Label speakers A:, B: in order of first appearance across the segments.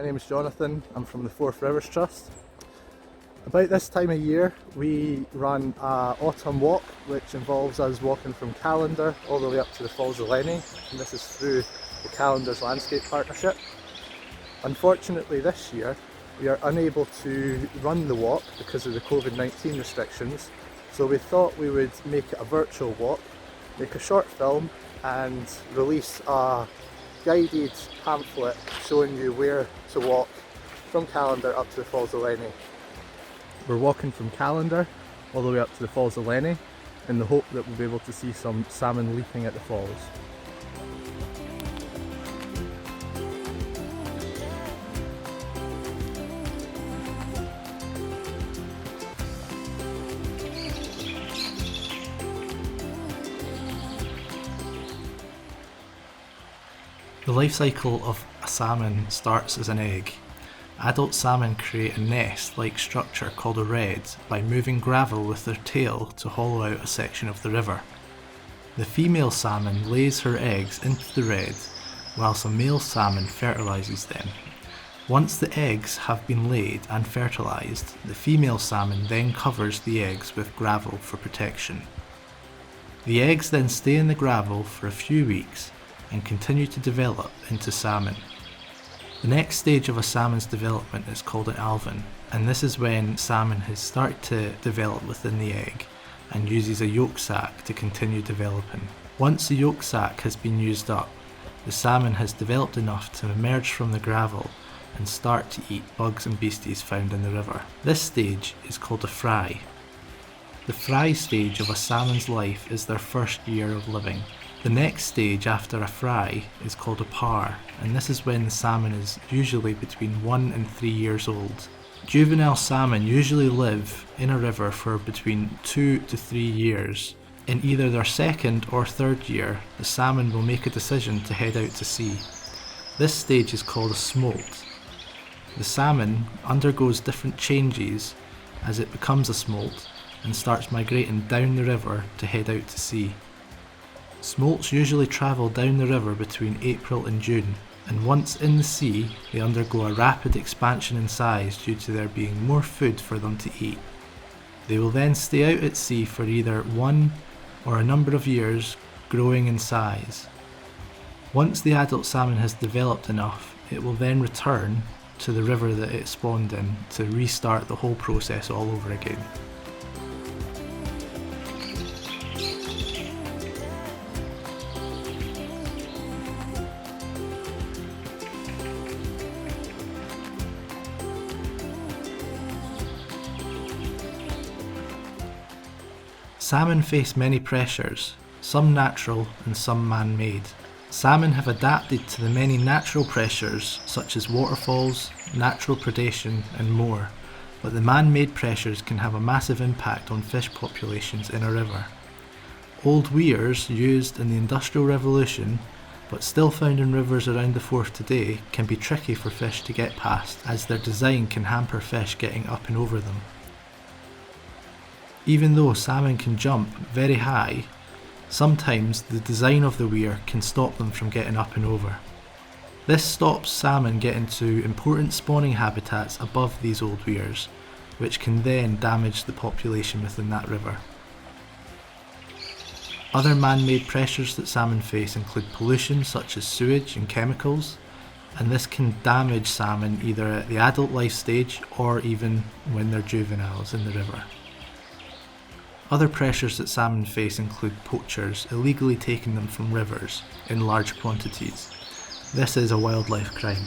A: name is Jonathan. I'm from the Forth Rivers Trust. About this time of year we run an autumn walk which involves us walking from Callander all the way up to the Falls of Leny, and this is through the Callander's Landscape Partnership. Unfortunately this year we are unable to run the walk because of the COVID-19 restrictions, so we thought we would make it a virtual walk, make a short film and release a guided pamphlet showing you where to walk from Callander up to the Falls of Leny. We're walking from Callander all the way up to the Falls of Leny in the hope that we'll be able to see some salmon leaping at the falls.
B: The life cycle of a salmon starts as an egg. Adult salmon create a nest-like structure called a redd by moving gravel with their tail to hollow out a section of the river. The female salmon lays her eggs into the redd, whilst a male salmon fertilises them. Once the eggs have been laid and fertilised, the female salmon then covers the eggs with gravel for protection. The eggs then stay in the gravel for a few weeks and continue to develop into salmon. The next stage of a salmon's development is called an alvin, and this is when salmon has started to develop within the egg and uses a yolk sac to continue developing. Once the yolk sac has been used up, the salmon has developed enough to emerge from the gravel and start to eat bugs and beasties found in the river. This stage is called a fry. The fry stage of a salmon's life is their first year of living. The next stage after a fry is called a par, and this is when the salmon is usually between 1 and 3 years old. Juvenile salmon usually live in a river for between 2 to 3 years. In either their second or third year, the salmon will make a decision to head out to sea. This stage is called a smolt. The salmon undergoes different changes as it becomes a smolt and starts migrating down the river to head out to sea. Smolts usually travel down the river between April and June, and once in the sea they undergo a rapid expansion in size due to there being more food for them to eat. They will then stay out at sea for either 1 or a number of years, growing in size. Once the adult salmon has developed enough, it will then return to the river that it spawned in to restart the whole process all over again. Salmon face many pressures, some natural and some man-made. Salmon have adapted to the many natural pressures such as waterfalls, natural predation and more, but the man-made pressures can have a massive impact on fish populations in a river. Old weirs used in the Industrial Revolution, but still found in rivers around the Forth today, can be tricky for fish to get past as their design can hamper fish getting up and over them. Even though salmon can jump very high, sometimes the design of the weir can stop them from getting up and over. This stops salmon getting to important spawning habitats above these old weirs, which can then damage the population within that river. Other man-made pressures that salmon face include pollution such as sewage and chemicals, and this can damage salmon either at the adult life stage or even when they're juveniles in the river. Other pressures that salmon face include poachers illegally taking them from rivers in large quantities. This is a wildlife crime.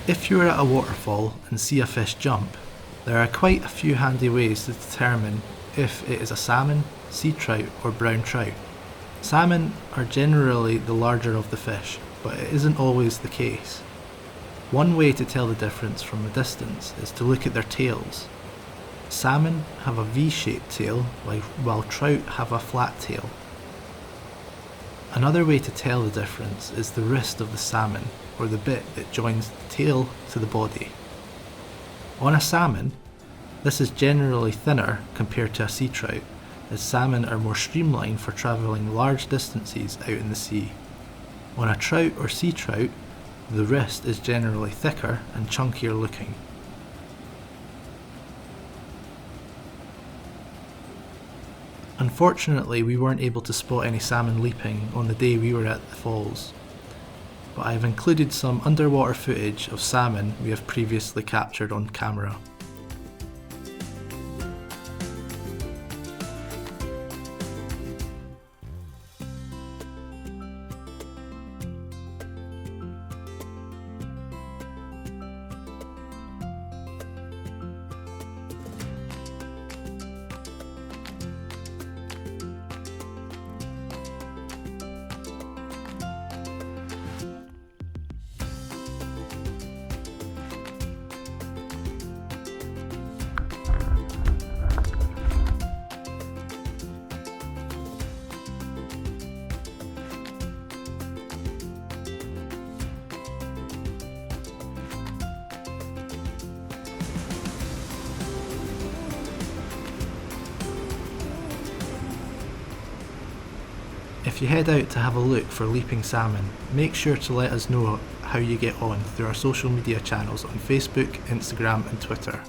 B: If you are at a waterfall and see a fish jump, there are quite a few handy ways to determine if it is a salmon, sea trout or brown trout. Salmon are generally the larger of the fish, but it isn't always the case. One way to tell the difference from a distance is to look at their tails. Salmon have a V-shaped tail, while trout have a flat tail. Another way to tell the difference is the wrist of the salmon, or the bit that joins the tail to the body. On a salmon, this is generally thinner compared to a sea trout, as salmon are more streamlined for travelling large distances out in the sea. On a trout or sea trout, the wrist is generally thicker and chunkier looking. Unfortunately, we weren't able to spot any salmon leaping on the day we were at the falls, but I have included some underwater footage of salmon we have previously captured on camera. If you head out to have a look for leaping salmon, make sure to let us know how you get on through our social media channels on Facebook, Instagram and Twitter.